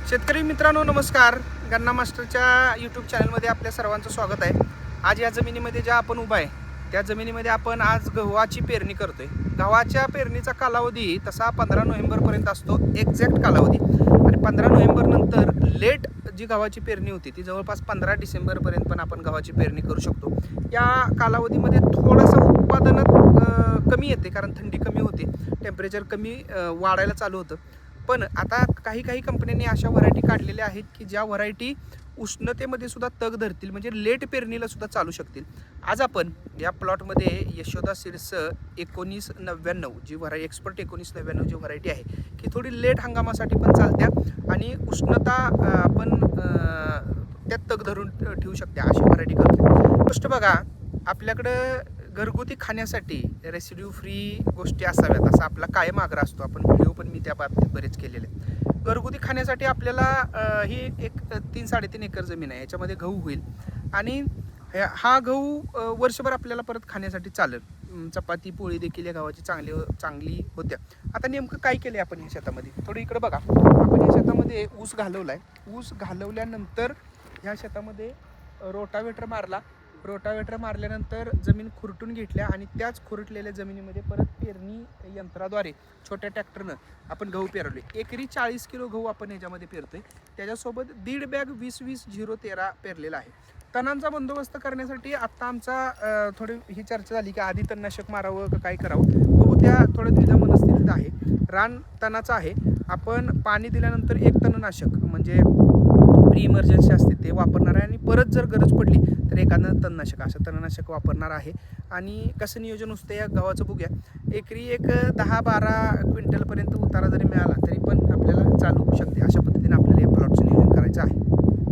शेतकरी मित्रांनो नमस्कार. गन्ना मास्टरच्या यूट्यूब चॅनलमध्ये आपल्या सर्वांचं स्वागत आहे. आज या जमिनीमध्ये ज्या आपण उभा आहे त्या जमिनीमध्ये आपण आज गव्हाची पेरणी करतोय. गव्हाच्या पेरणीचा कालावधी तसा 15 नोव्हेंबरपर्यंत असतो एक्झॅक्ट कालावधी, आणि 15 नोव्हेंबर नंतर लेट जी गव्हाची पेरणी होती ती जवळपास 15 डिसेंबरपर्यंत पण आपण गव्हाची पेरणी करू शकतो. या कालावधीमध्ये थोडंसं उत्पादनात कमी येते, कारण थंडी कमी होते, टेम्परेचर कमी वाढायला चालू होतं. पण आता काही कंपन्यांनी अशा व्हरायटी काढलेल्या आहेत की ज्या व्हरायटी उष्णतेमध्ये सुद्धा तग धरतील, म्हणजे लेट पेरणीला सुद्धा चालू शकतील. आज आपण या प्लॉटमध्ये यशोदा सीड्स 1999 जी व्हरायटी एक्सपर्ट 1999 जी व्हरायटी आहे की थोडी लेट हंगामासाठी पण चालत्या आणि उष्णता आपण त्यात तग धरून ठेवू शकते अशी व्हरायटी करते. गोष्ट बघा, आपल्याकडं घरगुती खाण्यासाठी रेसिड्यू फ्री गोष्टी असाव्यात असा आपला कायम आग्रह असतो. आपण व्हिडिओ पण मी त्या बाबतीत बरेच केलेले. घरगुती खाण्यासाठी आपल्याला ही एक 3-3.5 एकर जमीन आहे, याच्यामध्ये गहू होईल आणि हा गहू वर्षभर आपल्याला परत खाण्यासाठी चालेल. चपाती पोळी देखील या गव्हाची चांगली होत्या. आता नेमकं काय केलं आपण या शेतामध्ये, थोडं इकडं बघा. आपण या शेतामध्ये ऊस घालवला आहे. ऊस घालवल्यानंतर ह्या शेतामध्ये रोटावेटर मारल्यानंतर जमीन खुरटून घेतल्या आणि त्याच खुरटलेल्या जमिनीमध्ये परत पेरणी यंत्राद्वारे छोट्या ट्रॅक्टरनं आपण गहू पेरवले. एकरी 40 किलो गहू आपण ह्याच्यामध्ये पेरतोय. त्याच्यासोबत 1.5 बॅग 20-20-0-13 पेरलेला आहे. तणांचा बंदोबस्त करण्यासाठी आत्ता आमचा थोडी ही चर्चा झाली की आधी तणनाशक मारावं का काय करावं. गहू त्या थोड्या द्विधा मनस्थितीत आहे. रान तणाचं आहे. आपण पाणी दिल्यानंतर एक तणनाशक म्हणजे प्री इमर्जन्सी असते ते वापरणार आहे आणि परत जर गरज पडली तर एखादं तणनाशक असं तणनाशक वापरणार आहे. आणि कसं नियोजन असतं या गव्हाचं बघूया. एकरी एक 10-12 क्विंटलपर्यंत उतारा जरी मिळाला तरी पण आपल्याला चालू होऊ शकते. अशा